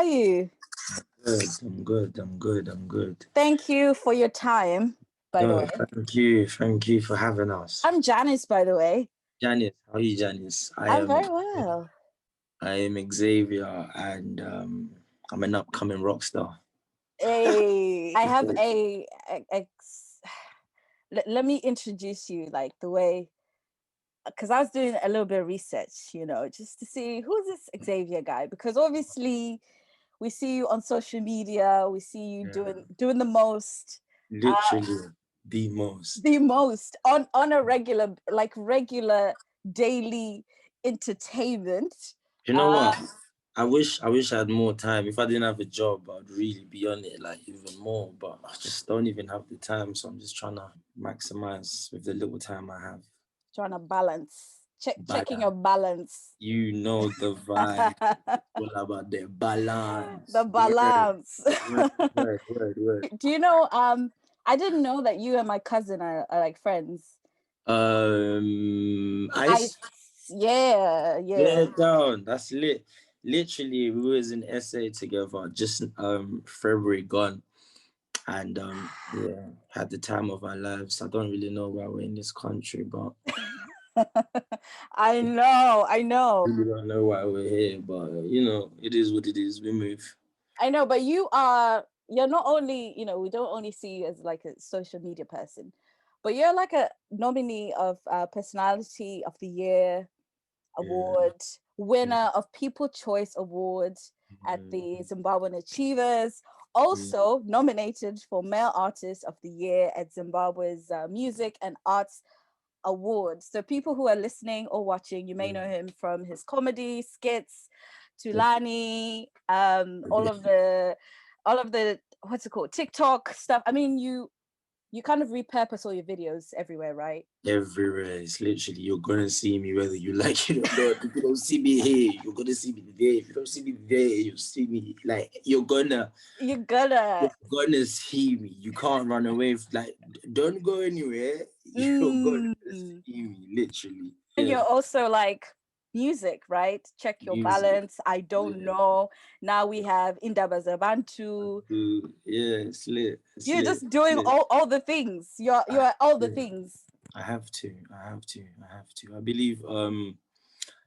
are you? Good. I'm good. I'm good. I'm good. Thank you for your time, by the way. Thank you. Thank you for having us. I'm Janice, by the way. Janice, how are you, Janice? I'm very well. I am Xavier, and I'm an upcoming rock star. Hey, I have let me introduce you like the way, because I was doing a little bit of research, just to see who's this Xavier guy, because obviously we see you on social media, we see you doing the most. Literally the most on a regular daily entertainment. You know what? I wish I had more time. If I didn't have a job, I'd really be on it like even more. But I just don't even have the time, so I'm just trying to maximize with the little time I have. Trying to balance. Checking your balance. You know the vibe. All about the balance. The balance. Word. Do you know? I didn't know that you and my cousin are like friends. Ice. Yeah. Down. That's lit. Literally, we was in SA together just February gone, and had the time of our lives. I don't really know why we're in this country, but I know. I really don't know why we're here, but it is what it is. We move. I know, but you're not only, we don't only see you as like a social media person, but you're like a nominee of Personality of the Year award, winner of People Choice Award at the Zimbabwean Achievers, also nominated for Male Artist of the Year at Zimbabwe's Music and Arts Awards. So people who are listening or watching, you may know him from his comedy skits, Tulani, all of the what's it called, TikTok stuff. I mean, you kind of repurpose all your videos everywhere, right? Everywhere. It's literally, you're gonna see me whether you like it or not. If you don't see me here, you're gonna see me there. If you don't see me there, you'll see me. Like you're gonna see me. You can't run away. Like, don't go anywhere. You're gonna see me, literally. And you're also like music, right? Check your balance. I don't know. Now we have Indaba Zabantu. It's lit. You're just doing all the things. You're all the things. I have to. I believe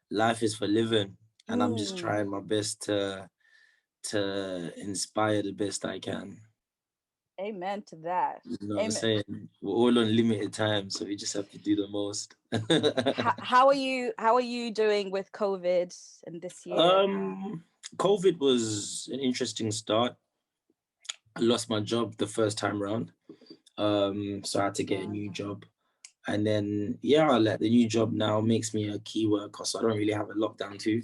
life is for living, and I'm just trying my best to inspire the best I can. Amen to that. You know what I'm saying? We're all on limited time, so we just have to do the most. How are you doing with COVID and this year? COVID was an interesting start. I lost my job the first time round, so I had to get a new job. And then, like the new job now makes me a key worker, so I don't really have a lockdown too,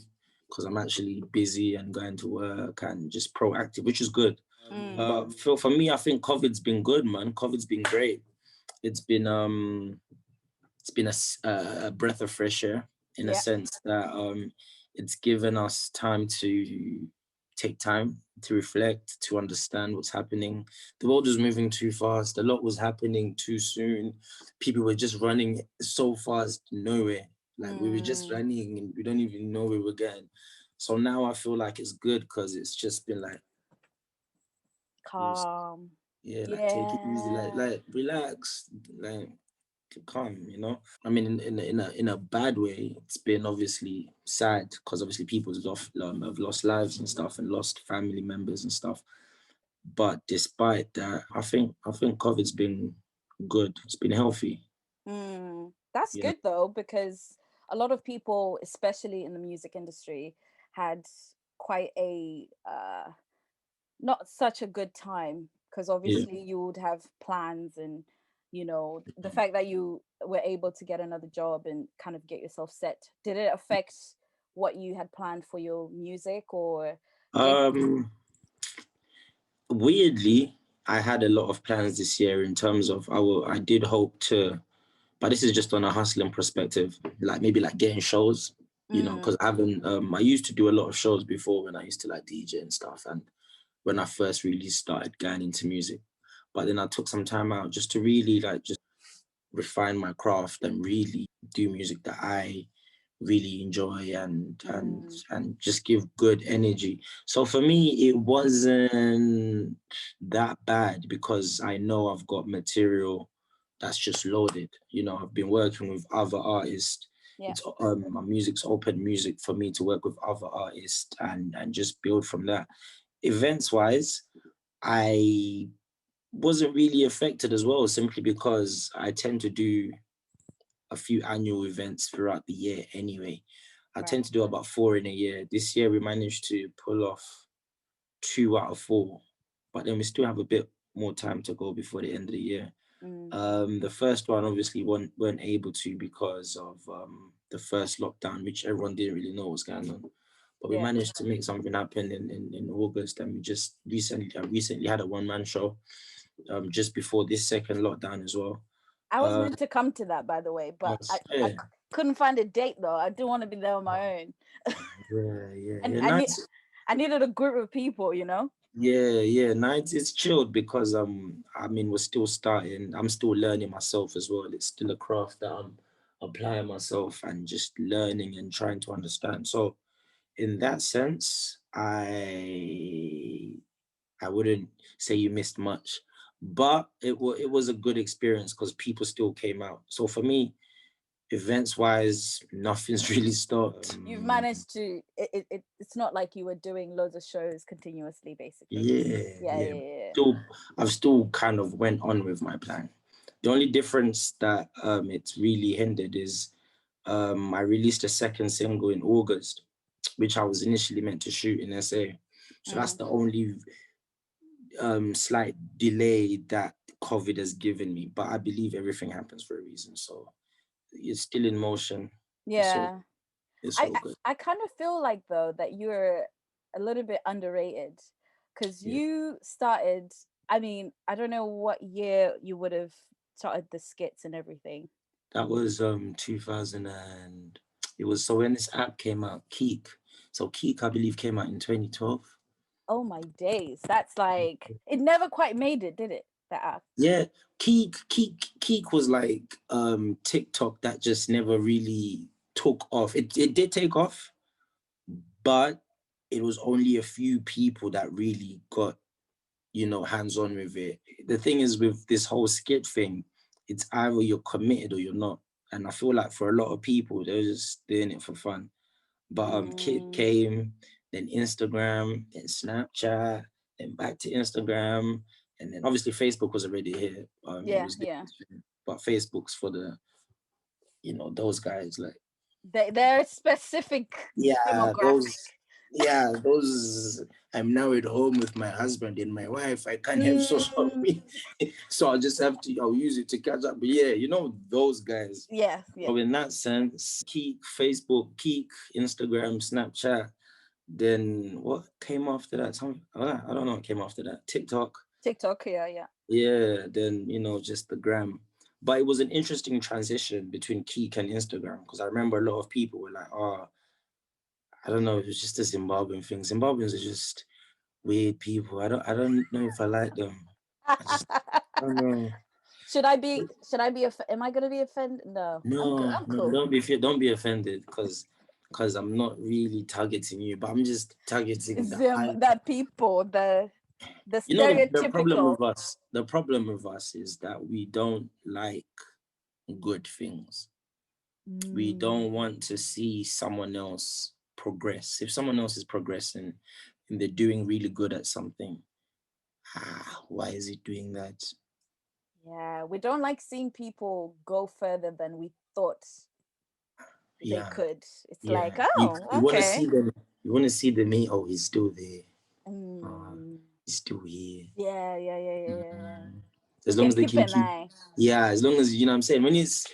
because I'm actually busy and going to work and just proactive, which is good. But for me, I think COVID's been good, man. COVID's been great. It's been a breath of fresh air in a sense that it's given us time to take time to reflect, to understand what's happening. The world was moving too fast. A lot was happening too soon. People were just running so fast nowhere. Like we were just running and we don't even know where we're going. So now I feel like it's good because it's just been like calm. Take it easy, like relax, like calm, I mean, in a bad way, it's been obviously sad because obviously people have lost lives and stuff and lost family members and stuff. But despite that, I think COVID's been good. It's been healthy. That's good though, because a lot of people, especially in the music industry, had quite a not such a good time, because obviously you would have plans and the fact that you were able to get another job and kind of get yourself set. Did it affect what you had planned for your music, or weirdly, I had a lot of plans this year in terms of I did hope to, but this is just on a hustling perspective, like maybe like getting shows, because I haven't I used to do a lot of shows before when I used to like DJ and stuff, and when I first really started going into music. But then I took some time out just to really like just refine my craft and really do music that I really enjoy Mm, and just give good energy. So for me, it wasn't that bad because I know I've got material that's just loaded. You know, I've been working with other artists. yeah, It's my music's open music for me to work with other artists and just build from that. Events wise, I wasn't really affected as well, simply because I tend to do a few annual events throughout the year anyway. I right. tend to do about 4 in a year. This year we managed to pull off 2 out of 4, but then we still have a bit more time to go before the end of the year. Mm, The first one obviously weren't able to because of the first lockdown, which everyone didn't really know what was going on. But we yeah. managed to make something happen in August, and we just recently had a one-man show just before this second lockdown as well. I was Uh, meant to come to that, by the way, but yeah, couldn't find a date though. I didn't want to be there on my own. And yeah. Nice. I needed a group of people, you know? Yeah. Nights it's chilled because I mean we're still starting. I'm still learning myself as well. It's still a craft that I'm applying myself and just learning and trying to understand. So in that sense, I wouldn't say you missed much, but it was a good experience because people still came out. So for me, events wise, nothing's really stopped. You've managed to it's not like you were doing loads of shows continuously, basically. Yeah, Yeah. yeah, yeah. Still, I've still kind of went on with my plan. The only difference that it's really hindered is I released a second single in August, which I was initially meant to shoot in SA. So that's Mm. the only slight delay that COVID has given me. But I believe everything happens for a reason. So it's still in motion. It's all Yeah. it's I all good. I kind of feel like though that you're a little bit underrated because Yeah. you started, I mean, I don't know what year you would have started the skits and everything. That was 2000, and it was so when this app came out, Keek. So Keek, I believe, came out in 2012. Oh my days. That's like it never quite made it, did it? That app. Yeah, Keek was like TikTok that just never really took off. It did take off, but it was only a few people that really got, you know, hands on with it. The thing is with this whole skit thing, it's either you're committed or you're not. And I feel like for a lot of people, they're just doing it for fun. But Kit Mm, came, then Instagram, then Snapchat, then back to Instagram, and then obviously Facebook was already here. It yeah, was yeah. different, but Facebook's for the, you know, those guys like, They're specific yeah, demographic. those. I'm now at home with my husband and my wife. I can't have social Mm, media, so I'll just have to. I'll use it to catch up. But yeah, you know those guys. yeah, yeah. So in that sense, Keek, Facebook, Keek, Instagram, Snapchat. Then what came after that? I don't know what came after that. TikTok. TikTok, yeah, yeah. Yeah, then you know, just the gram. But it was an interesting transition between Keek and Instagram because I remember a lot of people were like, oh, I don't know, it was just a Zimbabwean thing. Zimbabweans are just weird people. I don't know if I like them. I just I don't know. Am I gonna be offended? No. I'm good. No, I'm no, cool. don't be offended because I'm not really targeting you, but I'm just targeting the Them high. that people, the You know stereotypical. the problem with us is that we don't like good things. We don't Mm, want to see someone else progress. If someone else is progressing and they're doing really good at something, why is he doing that? yeah, we don't like seeing people go further than we thought they Yeah, could. It's like, yeah. oh, You want to okay. see them. You want to see them. Oh, he's still there. Uh, Mm, he's still here. yeah, yeah, yeah, yeah, yeah, yeah. You As long can as they keep can an keep, eye. yeah, as long as you know what I'm saying. When it's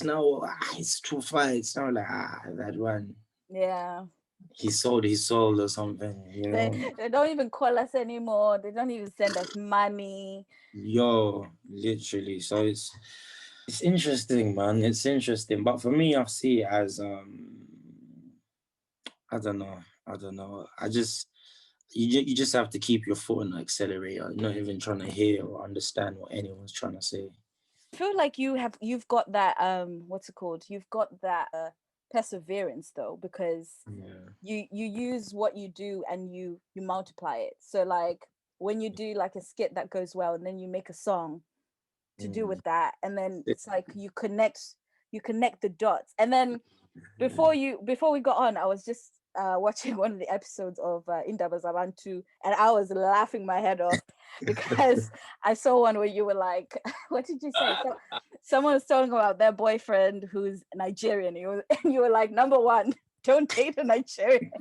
now it's too far, it's now like that one, Yeah. he sold or something, you know. They don't even call us anymore. They don't even send us money. Yo, literally. So it's interesting, man. It's interesting. But for me, I see it as I don't know. I don't know. You just have to keep your foot on the accelerator, not even trying to hear or understand what anyone's trying to say. I feel like you've got that what's it called? You've got that perseverance though, because Yeah. you use what you do and you multiply it. So like when you do like a skit that goes well and then you make a song to do Mm. with that, and then Yeah. it's like you connect the dots. And then before we got on, I was just watching one of the episodes of Indaba Zabantu, and I was laughing my head off because I saw one where you were like, what did you say? So someone was talking about their boyfriend who's Nigerian. And you were like, number one, don't date a Nigerian.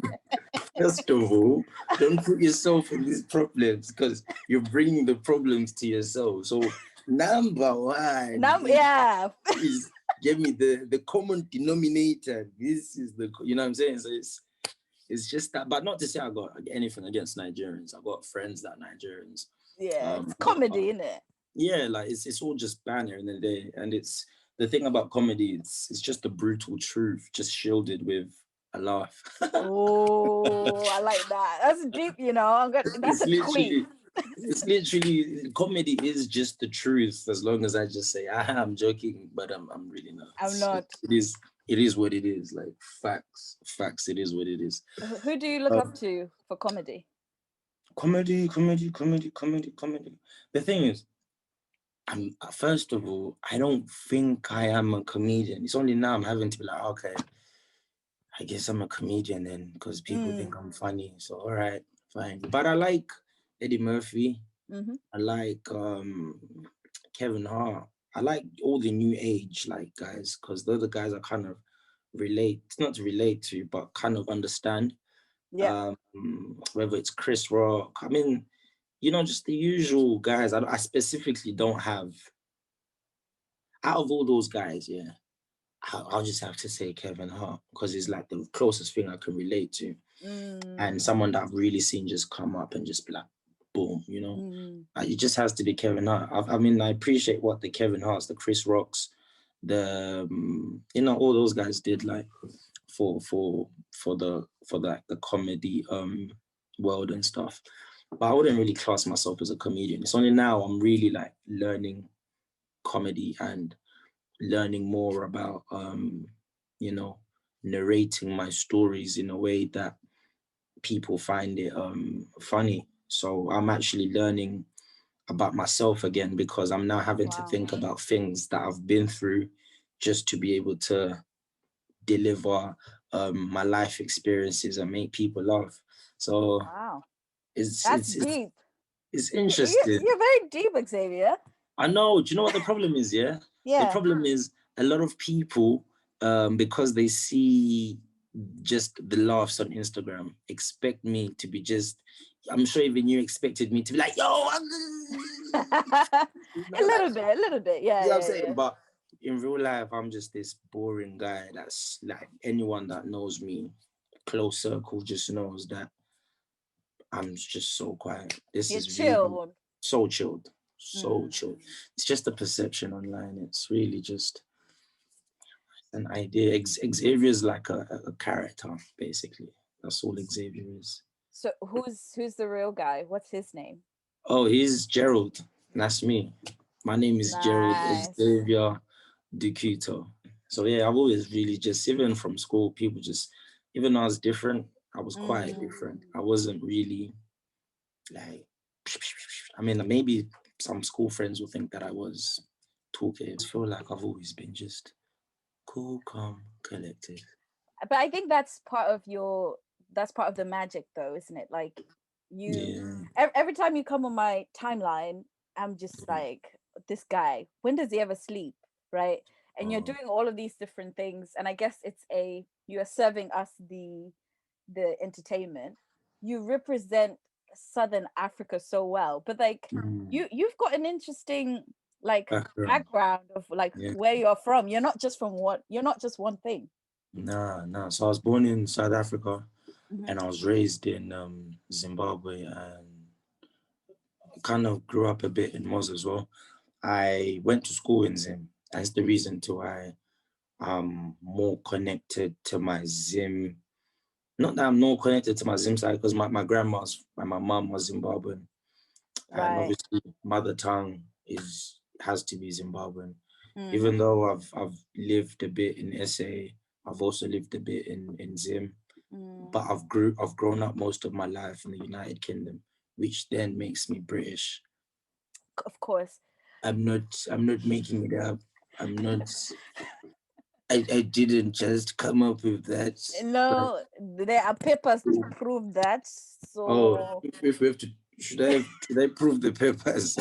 First of all, don't put yourself in these problems because you're bringing the problems to yourself. So number one Yeah. is give me the common denominator. This is the, you know what I'm saying? So it's just that, but not to say I got anything against Nigerians. I got friends that are Nigerians. Yeah, it's comedy, isn't it? Yeah, like it's all just banner in the day, and it's the thing about comedy. It's just the brutal truth, just shielded with a laugh. Oh, I like that. That's deep, you know. That's It's a tweet. literally, it's literally comedy is just the truth. As long as I just say, I'm joking, but I'm really not. I'm not. It is what it is. Like facts. It is what it is. Who do you look up to for comedy? Comedy. The thing is, first of all, I don't think I am a comedian. It's only now I'm having to be like, okay, I guess I'm a comedian then, because people think I'm funny. So all right, fine. But I like Eddie Murphy. Mm-hmm. I like Kevin Hart. I like all the new age like guys, because they're the guys I kind of not to relate to, but kind of understand. Yeah. Whether it's Chris Rock, I mean, just the usual guys. I specifically don't have, out of all those guys, yeah, I'll just have to say Kevin Hart because he's like the closest thing I can relate to, and someone that I've really seen just come up and just be like, boom, it just has to be Kevin Hart. I mean, I appreciate what the Kevin Harts, the Chris Rocks, the all those guys did like for the comedy world and stuff. But I wouldn't really class myself as a comedian. It's only now I'm really like learning comedy and learning more about narrating my stories in a way that people find it funny. So I'm actually learning about myself again because I'm now having to think about things that I've been through just to be able to deliver my life experiences and make people laugh. So That's deep. it's interesting. You're very deep, Xavier. I know. Do you know what the problem is? Yeah. The problem is a lot of people, because they see just the laughs on Instagram, expect me to be just. I'm sure even you expected me to be like, yo, a little bit, yeah. You know what I'm saying? But in real life, I'm just this boring guy. That's like anyone that knows me, close circle, just knows that I'm just so quiet. This is really so chilled. So chilled. It's just a perception online. It's really just an idea. Xavier's like a character, basically. That's all Xavier is. So who's the real guy? What's his name? Oh, he's Gerald. That's me. My name is Gerald Xavier Ducuto. So yeah, I've always really just, even from school, people just, even though I was different, I was quite different. I wasn't really like, I mean, maybe some school friends will think that I was talkative. I feel like I've always been just cool, calm, collected. But I think that's part of the magic though, isn't it? Like every time you come on my timeline, I'm just like, this guy, when does he ever sleep? Right? And you're doing all of these different things. And I guess you are serving us the entertainment. You represent Southern Africa so well. But like you've got an interesting like background of like where you're from. You're not just one thing. Nah. So I was born in South Africa and I was raised in Zimbabwe and kind of grew up a bit in Moz as well. I went to school in Zim. That's the reason to why I'm more connected to my Zim. Not that I'm more connected to my Zim side, because my grandma's and my mom was Zimbabwean. And obviously mother tongue has to be Zimbabwean. Even though I've lived a bit in SA, I've also lived a bit in Zim, but Mm, I've grown up most of my life in the United Kingdom, which then makes me British. of course. I'm not making it up. I'm not I didn't just come up with that, but No, there are papers to prove that. oh, So if we have to, should I prove the papers?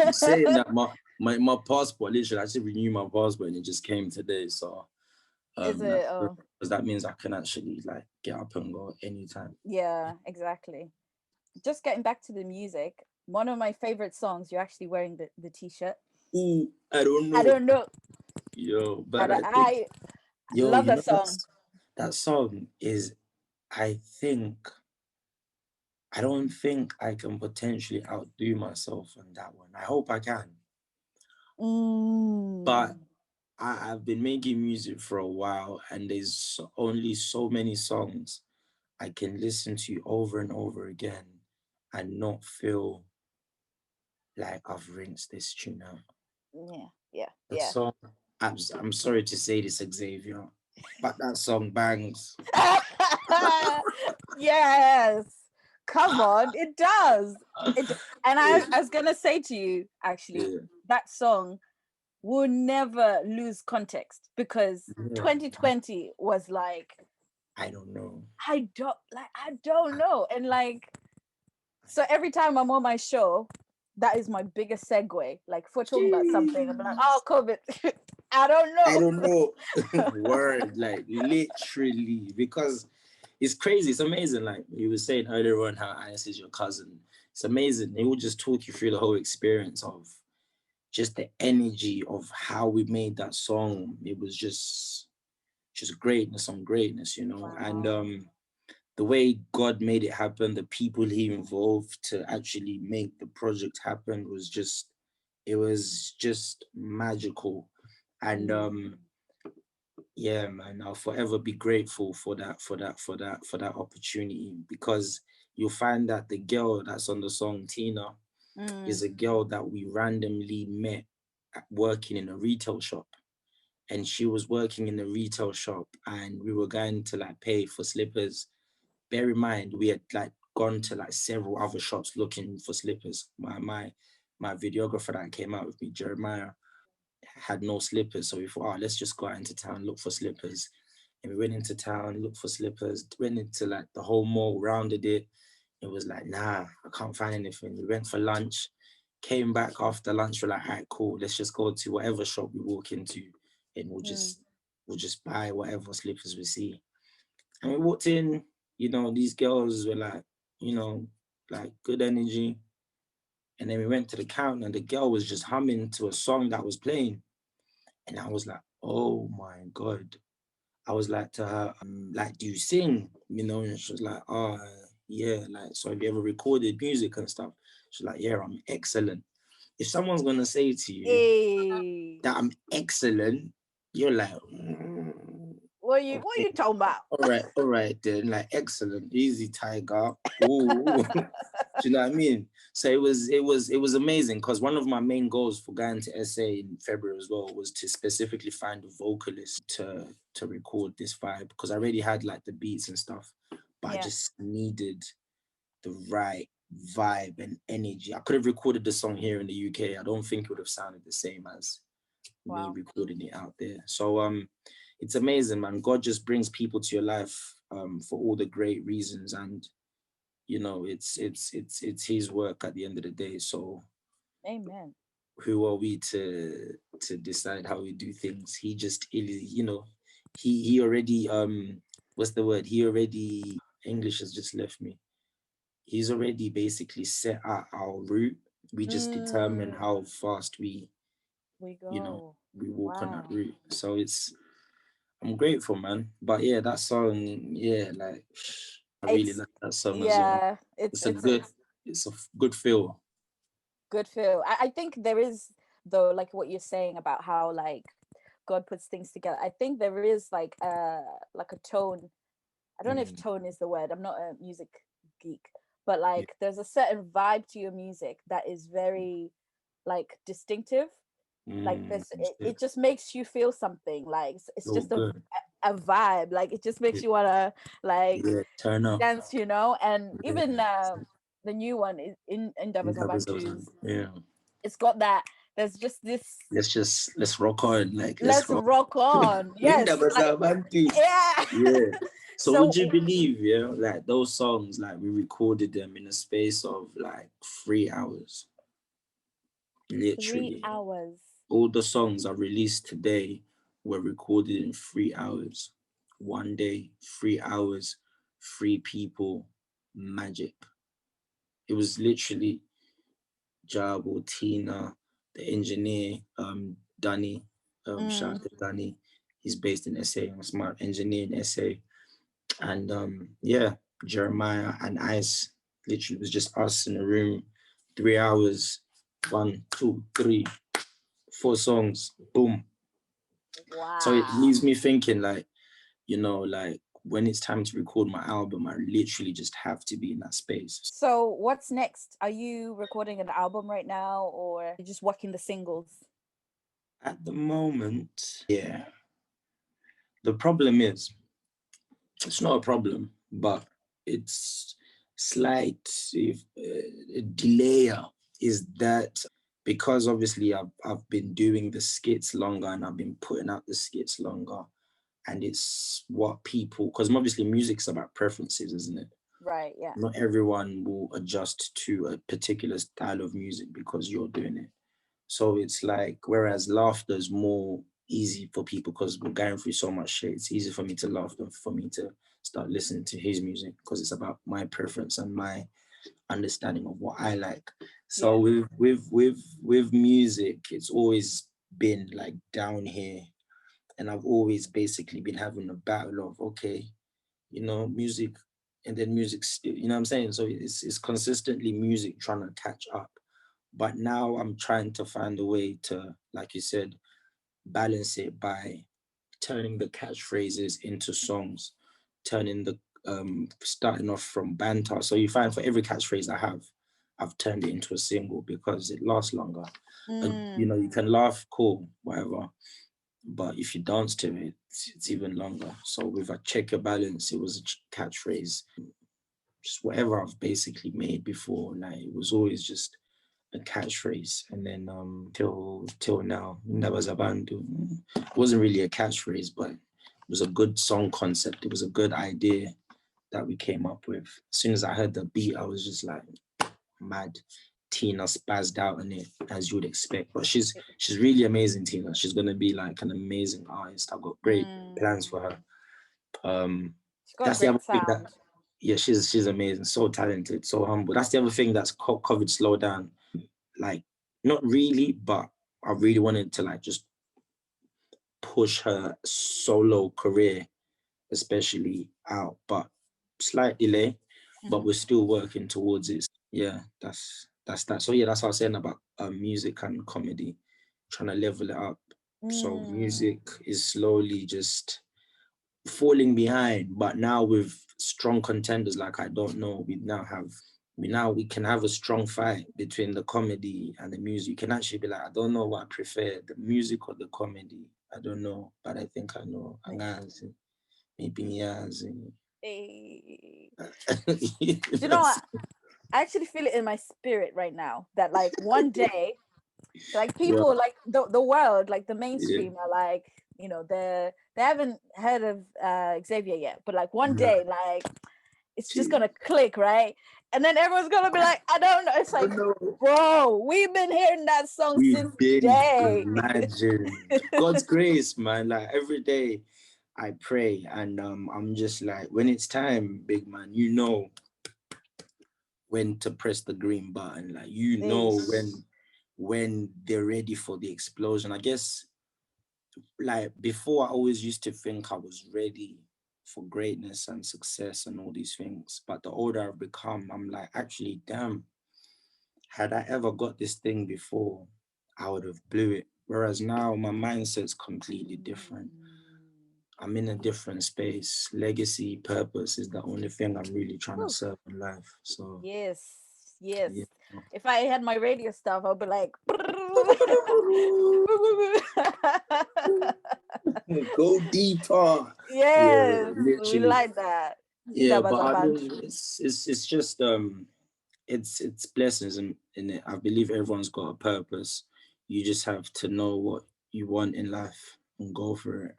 I'm saying that my passport, literally, I should renew my passport and it just came today. So is that it? because that means I can actually like get up and go anytime. Yeah, exactly. Just getting back to the music, one of my favorite songs. You're actually wearing the t-shirt. Ooh, I don't I know. don't know. Yo, but And I think I yo, love you that know song. that song is I think I don't think I can potentially outdo myself on that one. I hope I can. But Mm, I've been making music for a while, and there's only so many songs I can listen to over and over again and not feel like I've rinsed this tune out. yeah, yeah, The yeah. song, I'm sorry to say this, Xavier, but that song bangs. Yes. Come on, it does. It and I was gonna say to you, actually, Yeah, that song will never lose context because yeah. 2020 was like, I don't know. I don't know. And like, so every time I'm on my show, that is my biggest segue. Like, if we're talking about something, I'm like, oh, Jeez. COVID. I don't I know. don't know. Word, like literally, because it's crazy. It's amazing. Like you were saying earlier on, how Ice is your cousin. It's amazing. It will just talk you through the whole experience of just the energy of how we made that song. It was just greatness on greatness, you know. And Wow. the way God made it happen, the people he involved to actually make the project happen was just it was just magical. And Mm, yeah, man, I'll forever be grateful for that opportunity, because you'll find that the girl that's on the song, Tina, mm, is a girl that we randomly met working in a retail shop. And she was working in the retail shop and we were going to like pay for slippers. Bear in mind, we had like gone to like several other shops looking for slippers. My videographer that came out with me, Jeremiah, had no slippers. So we thought, oh, let's just go out into town, look for slippers. And we went into town, looked for slippers, went into like the whole mall, rounded it. It was like, nah, I can't find anything. We went for lunch, came back after lunch, we're like, all right, cool, let's just go to whatever shop we walk into and mm. we'll just buy whatever slippers we see. And we walked in, you know, these girls were like, you know, like good energy. And then we went to the counter and the girl was just humming to a song that was playing. And I was like, oh my God. I was like to her, like, do you sing? You know, and she was like, oh, yeah. Like, so have you ever recorded music and stuff? She's like, yeah, I'm excellent. If someone's going to say to you Hey, that I'm excellent, you're like, what okay, you talking about? all right then, like, excellent, easy, tiger. Ooh. Do you know what I mean? So it was amazing because one of my main goals for going to SA in February as well was to specifically find a vocalist to record this vibe, because I already had like the beats and stuff, but I Yeah. just needed the right vibe and energy. I could have recorded the song here in the UK. I don't think it would have sounded the same as me Wow. recording it out there. So it's amazing, man. God just brings people to your life for all the great reasons, and you know it's his work at the end of the day. So Amen. who are we to decide how we do things? He just, you know, he already what's the word, he already, English has just left me, he's already basically set out our route. We just determine Mm, how fast we, we you know, go. we walk on that Wow. route. So it's, I'm grateful, man. But yeah, that song, yeah, like I really It's like that song as well. yeah. It's a good, it's a good feel. Good feel. I think there is, though, like what you're saying about how like God puts things together. I think there is like a tone. I don't know if Mm, tone is the word. I'm not a music geek, but yeah. like there's a certain vibe to your music that is very like distinctive. Like Mm, this, it just makes you feel something. Like it's so just a good. a vibe. Like it just makes Yeah, you wanna like yeah, turn up. dance, you know. And Yeah, even the new one is in Indaba Indaba Zabantu's. Zabantu. Yeah. It's got that. There's just this. Let's rock on. Like let's Let's rock. rock on. Yes, Indaba like Zabantu. yeah. Yeah. So So would you believe, yeah, like those songs, like we recorded them in a space of like 3 hours, 3 literally. hours. All the songs are released today were recorded in 3 hours. One day, 3 hours, three people, magic. It was literally Jabo, Tina, the engineer, Danny, shout Mm, out to Danny. He's based in SA, I'm a smart engineer in SA. And yeah, Jeremiah and Ice, literally was just us in a room, 3 hours, one, two, three, four songs, boom. So it wow. leaves me thinking like, like when it's time to record my album, I literally just have to be in that space. So what's next? Are you recording an album right now, or you just working the singles? At the moment, yeah. The problem is, it's not a problem, but it's slight delay is that because obviously I've been doing the skits longer and I've been putting out the skits longer, and it's what people, because obviously music's about preferences, isn't it? Right, yeah. Not everyone will adjust to a particular style of music because you're doing it. So it's like, whereas laughter is more easy for people because we're going through so much shit, it's easy for me to laugh than for me to start listening to his music because it's about my preference and my understanding of what I like. So Yeah. with music, it's always been like down here, and I've always basically been having a battle of, okay, music, and then music still, you know what I'm saying? So it's consistently music trying to catch up. But now I'm trying to find a way to, like you said, balance it by turning the catchphrases into songs, turning the starting off from banter. So you find for every catchphrase I have, I've turned it into a single because it lasts longer. Mm, You can laugh, cool, whatever. But if you dance to it, it's even longer. So with a check your balance, it was a catchphrase. Just whatever I've basically made before, like it was always just a catchphrase. And then till now, Indaba Zabantu wasn't really a catchphrase, but it was a good song concept. It was a good idea that we came up with. As soon as I heard the beat, I was just like mad. Tina spazzed out on it as you would expect, but she's really amazing. Tina, she's gonna be like an amazing artist. I've got great plans mm. for her. Um, She's got a that's the other great thing that, sound. yeah, she's amazing, so talented, so humble. That's the other thing that's COVID slowed down. Like, not really, but I really wanted to like just push her solo career, especially out, but slight delay, but Hmm. we're still working towards it. Yeah, that's that. So yeah, that's what I was saying about music and comedy, trying to level it up. So Mm. music is slowly just falling behind, but now with strong contenders, like I don't know, we can have a strong fight between the comedy and the music. You can actually be like, I don't know what I prefer, the music or the comedy. I don't know, but I think I know. Angazi, maybe Nyazi. Eh. You Do you know know, what? I actually feel it in my spirit right now that like one day, like well, people like the world, like the yeah, mainstream are like, they haven't heard of Xavier yet, but like one no, day, like it's just gee, gonna click, right? And then everyone's gonna be like, I don't know. It's I like, don't know. bro, we've been hearing that song We've since been day. imagined. God's grace, man. Like every day I pray, and I'm just like, when it's time, big man, when to press the green button. Like Ish. when they're ready for the explosion. I guess like before I always used to think I was ready for greatness and success and all these things. But the older I've become, I'm like, actually, damn, had I ever got this thing before, I would have blew it. Whereas now my mindset's completely different. Mm. I'm in a different space. Legacy, purpose is the only thing I'm really trying to Whew. serve in life. So Yes, yes. yeah. If I had my radio stuff, I'd be like, Go deeper. Yeah, Yes, we literally. like that. Yeah, Indaba but I Zabantu. mean, it's just it's blessings in it. I believe everyone's got a purpose. You just have to know what you want in life and go for it.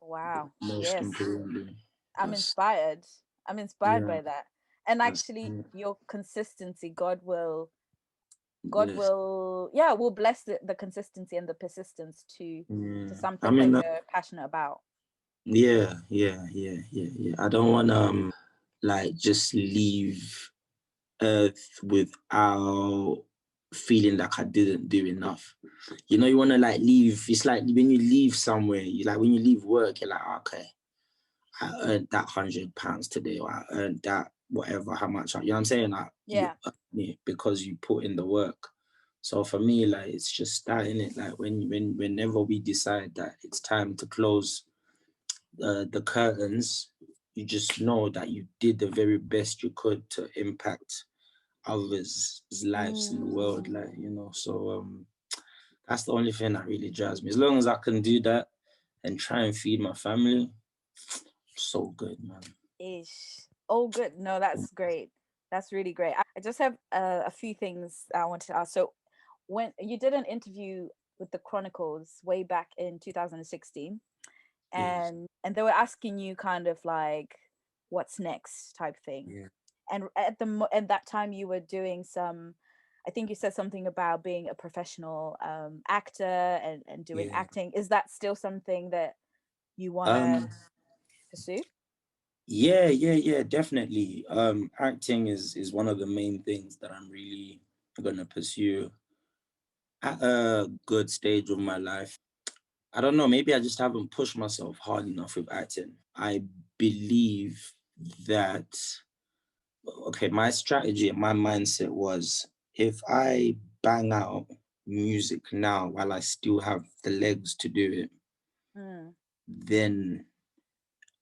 Wow. Most Yes. importantly, I'm that's inspired. I'm inspired yeah, by that. And that's actually your consistency, God yes. will, yeah, will bless the consistency and the persistence to Yeah. I something that mean, you're passionate about. yeah. I don't want to like just leave Earth without feeling like I didn't do enough. You know, you want to like leave. It's like when you leave somewhere, you like when you leave work, you're like, okay, I earned that £100 today, or I earned that whatever, how much, you know what I'm saying? Like you Yeah. earn it because you put in the work. So for me, like it's just that in it. Like whenever we decide that it's time to close the curtains, you just know that you did the very best you could to impact others' lives in the world. Mm, Like, you know, so that's the only thing that really drives me. As long as I can do that and try and feed my family, so good, man. ish. Oh, good. No, that's great. That's really great. I just have a few things I wanted to ask. So, when you did an interview with the Chronicles way back in 2016, Yes. and they were asking you kind of like, what's next type thing. Yeah. And at that time, you were doing some. I think you said something about being a professional actor and doing Yeah. acting. Is that still something that you want to Um, pursue? yeah, definitely. Acting is one of the main things that I'm really gonna pursue at a good stage of my life. I don't know, maybe I just haven't pushed myself hard enough with acting. I believe that okay, my strategy and my mindset was if I bang out music now while I still have the legs to do it, Mm, then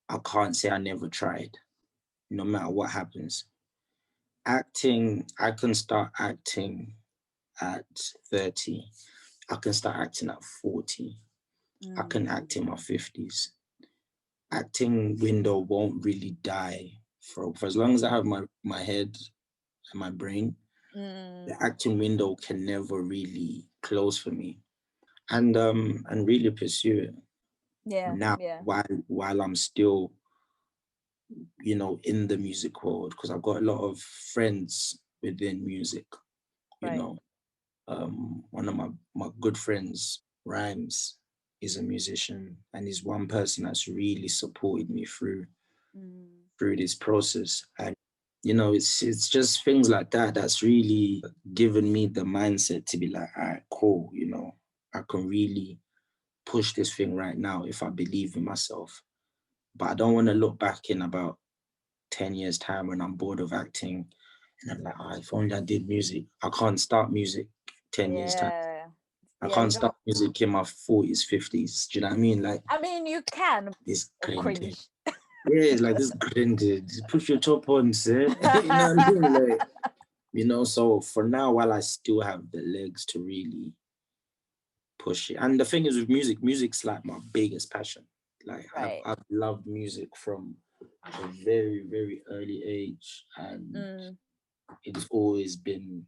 I can't say I never tried, no matter what happens. Acting, I can start acting at 30. I can start acting at 40. I mm, can act in my 50s. Acting window won't really die for as long as I have my head and my brain. mm. The acting window can never really close for me. And really pursue it Yeah, now yeah, while I'm still, you know, in the music world, because I've got a lot of friends within music, you right. know. One of my good friends, Rhymes, is a musician and he's one person that's really supported me Mm, through this process. And you know, it's just things like that that's really given me the mindset to be like, all right, cool, you know, I can really push this thing right now if I believe in myself. But I don't want to look back in about 10 years' time when I'm bored of acting and I'm like, oh, if only I did music. I can't start music 10 years' time. yeah, I yeah. can't You don't start have. music in my 40s, 50s. Do you know what I mean? Like I mean, you can. this Oh, grinding. cringe. Yeah, it's like this grinding. Just put your top on, sir. You know what I mean? Like, you know, so for now, while I still have the legs to really push it. And the thing is with music, music's like my biggest passion. Like Right. I've loved music from a very, very early age. And Mm, it's always been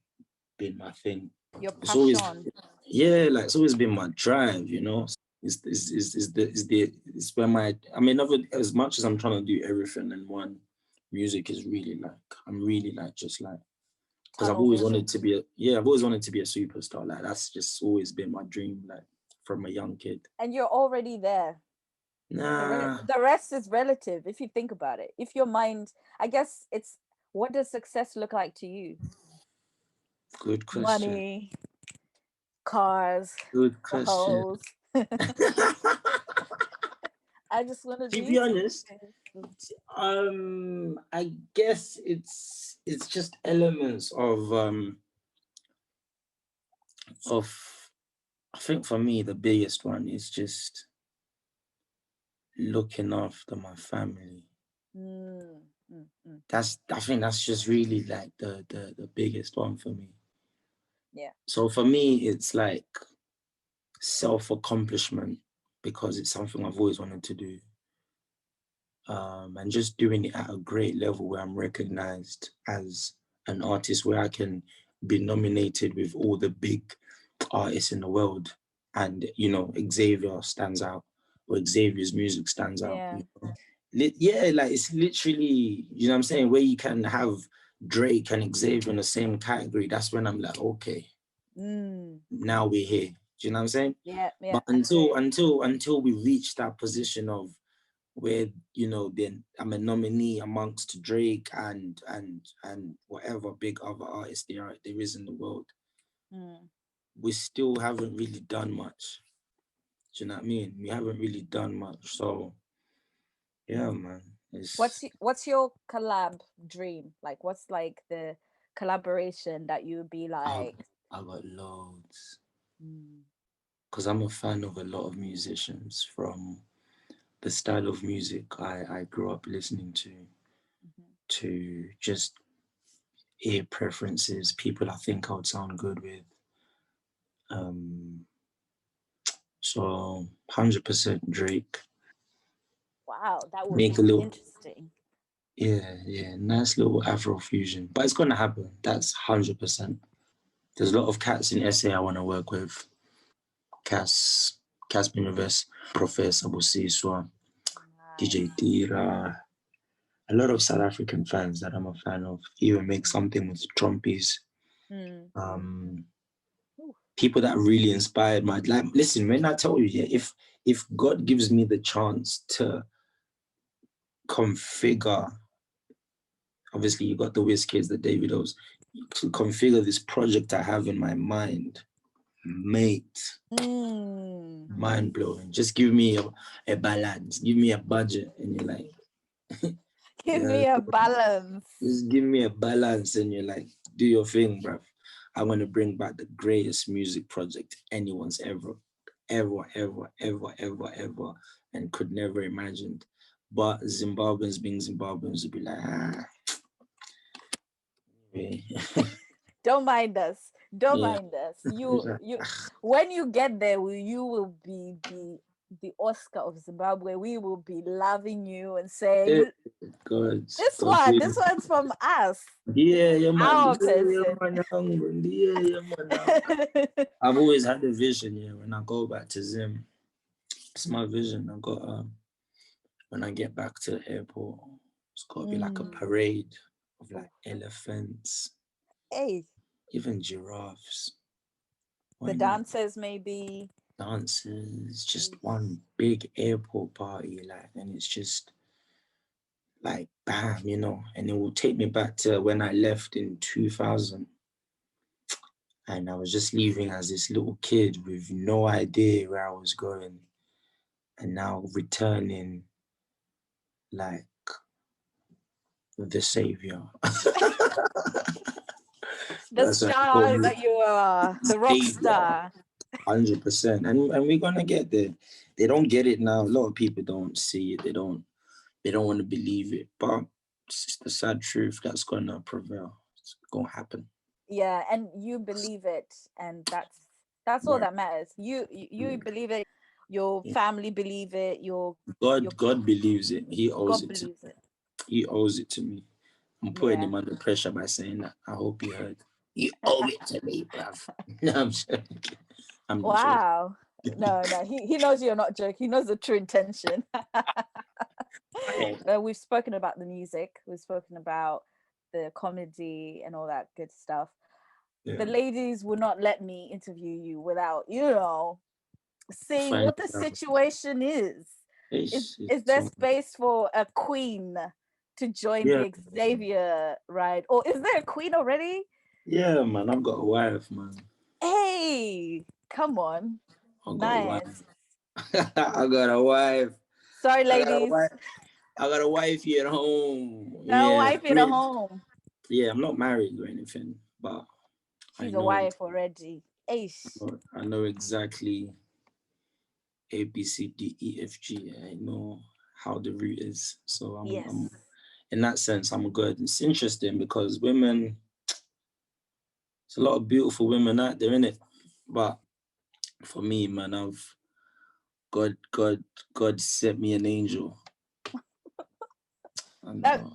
my thing. your It's always passion. yeah, like it's always been my drive, you know. It's where my I mean never as much as I'm trying to do everything in one, music is really like I'm really like just like because I've Tunnel always vision. wanted to be a yeah, I've always wanted to be a superstar. Like that's just always been my dream, like from a young kid. And you're already there. Nah, The rest is relative if you think about it. If your mind, I guess it's, what does success look like to you? good question. Money, cars, Good the question. hoes. I just want to To do be honest, something. I guess it's just elements of I think for me the biggest one is just looking after my family. Mm, mm, mm. I think that's just really like the biggest one for me. Yeah. So for me, it's like self-accomplishment because it's something I've always wanted to do. And just doing it at a great level where I'm recognized as an artist, where I can be nominated with all the big artists in the world. And, Xavier stands out, or Xavier's music stands out. Yeah. Yeah, like it's literally, what I'm saying, where you can have Drake and Xavier in the same category. That's when I'm like, okay, now we're here. Do you know what I'm saying? Yeah. Yeah. But until we reach that position of where then I'm a nominee amongst Drake and whatever big other artists there is in the world, we still haven't really done much. Do you know what I mean? We haven't really done much. So yeah, man. What's your collab dream? Like, what's like the collaboration that you would be like? I got loads. Because I'm a fan of a lot of musicians from the style of music I grew up listening to just ear preferences, people I think I would sound good with. So 100% Drake. Wow, that would Make be a little, interesting. yeah, nice little Afro fusion. But it's gonna happen. That's 100%. There's a lot of cats in SA I want to work with. Cass Universe, Professor Busiswa, DJ Tira. A lot of South African fans that I'm a fan of. Even make something with Trumpies. People that really inspired my life. Listen, when I tell you, yeah, if God gives me the chance to configure, obviously you got the Wizkids, the Davidos, to configure this project I have in my mind, mate, mind blowing. Just give me a balance, give me a budget, and you're like, give me a balance. Just give me a balance, and you're like, do your thing, bruv. I want to bring back the greatest music project anyone's ever, and could never imagined. But Zimbabweans being Zimbabweans would be like, Don't mind us. Don't yeah. mind us. You when you get there, you will be the Oscar of Zimbabwe. We will be loving you and saying, God, this one's from us. Yeah, man. Our person. I've always had a vision, when I go back to Zim. It's my vision. I got when I get back to the airport, it's got to be like a parade of like elephants, even giraffes. The dancers maybe. Dancers, just one big airport party, and it's just like bam, and it will take me back to when I left in 2000. And I was just leaving as this little kid with no idea where I was going. And now returning like the savior. The star that you are, the rock star. 100%. And we're gonna get there. They don't get it now. A lot of people don't see it. They don't want to believe it. But it's the sad truth that's gonna prevail. It's gonna happen. Yeah, and you believe it, and that's all that matters. You believe it, your family believe it, God believes it. He owes God it to believes it. He owes it to me. I'm putting him under pressure by saying that. I hope you heard. You owe it to me, bruv. No, I'm joking. I'm not wow. No, he knows you're not joking. He knows the true intention. We've spoken about the music. We've spoken about the comedy and all that good stuff. Yeah. The ladies will not let me interview you without, seeing what the situation is. Is there space for a queen to join the Xavier ride? Or is there a queen already? Yeah, man. I've got a wife, man. Hey, come on. Nice. I got a wife. Sorry, ladies. I got a wife here at home. A wife at home. Yeah, I'm not married or anything, but she's a wife already. I know exactly A, B, C, D, E, F, G. I know how the route is. So I'm in that sense, I'm good. It's interesting because women, There's a lot of beautiful women out there, innit? But for me, man, God sent me an angel. Do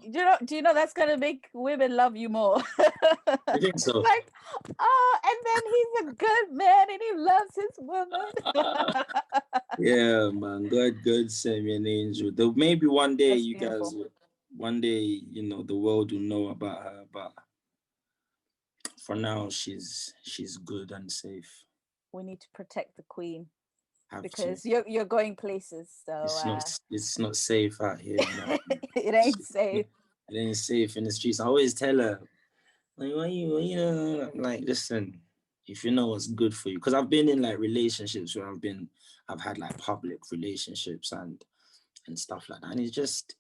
you know that's gonna make women love you more? You think so? Like, oh, and then he's a good man and he loves his woman. Yeah, man. God sent me an angel. Though maybe one day That's beautiful. one day, the world will know about her. But for now, she's good and safe. We need to protect the queen Have because to. you're going places, so It's not safe out here, man. it ain't safe. It ain't safe in the streets. I always tell her, like, why you I'm like, listen, if you know what's good for you, because I've been in like relationships where I've had like public relationships and stuff like that, and it's just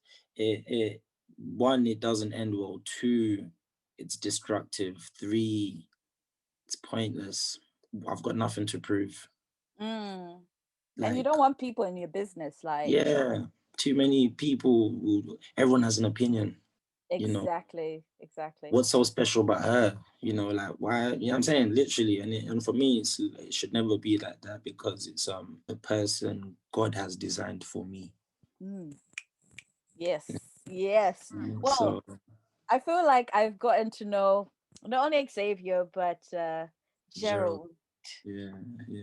one, it doesn't end well. Two, it's destructive. Three, it's pointless. I've got nothing to prove. And you Like, don't want people in your business, like yeah, too many people. Everyone has an opinion. exactly. What's so special about her? Like, why? You know what I'm saying? Literally, and for me, it should never be like that, because it's the person God has designed for me. Yes. Well, So I feel like I've gotten to know not only Xavier but Gerald, Gerald. yeah.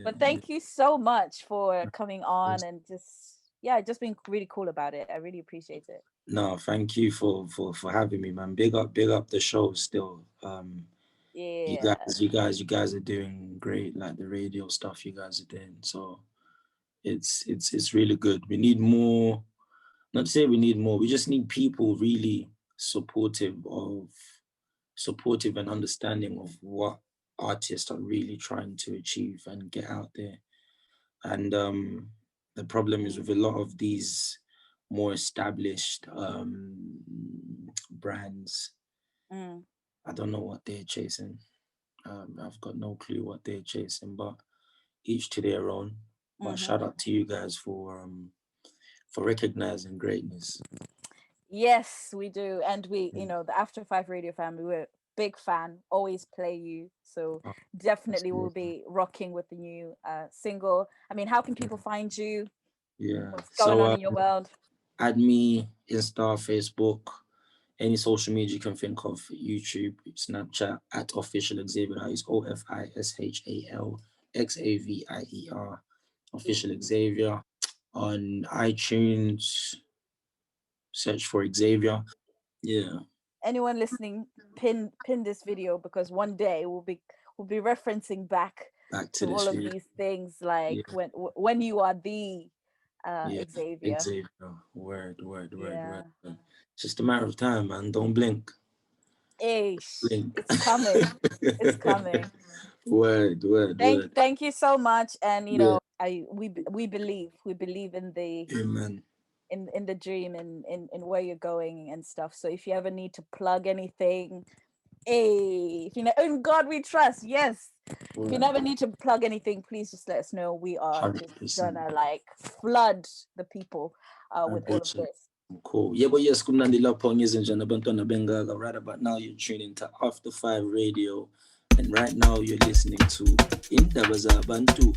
But thank you so much for coming on and just being really cool about it. I really appreciate it. No, thank you for having me, man. Big up the show still. Yeah. You guys are doing great, like the radio stuff you guys are doing. So it's really good. We need more, not to say we need more, we just need people really supportive and understanding of what artists are really trying to achieve and get out there. And the problem is with a lot of these more established brands, I don't know what they're chasing. I've got no clue what they're chasing, but each to their own. But shout out to you guys for recognizing greatness. Yes, we do. And we, the After Five Radio family, we're a big fan, always play you. So definitely we'll be rocking with the new single. I mean, how can people find you? Yeah. What's going on in your world? Add me, Insta, Facebook, any social media you can think of, YouTube, Snapchat, at Official Xavier. That is OFISHAL XAVIER. Official Xavier. On iTunes, search for Xavier. Yeah. Anyone listening, pin this video, because one day we'll be referencing back to all of these things, like when you are the Xavier. Word. It's just a matter of time, man. Don't blink. Blink. It's coming. It's coming. Word. Thank you so much. And we believe in the Amen. In the dream and in where you're going and stuff. So if you ever need to plug anything, if in God we trust, yes. If you never need to plug anything, please just let us know. We are 100%. Just gonna like flood the people with all of this. Cool. Yeah, but yes, right about now you're tuning to After 5 Radio, and right now you're listening to Indaba Zabantu.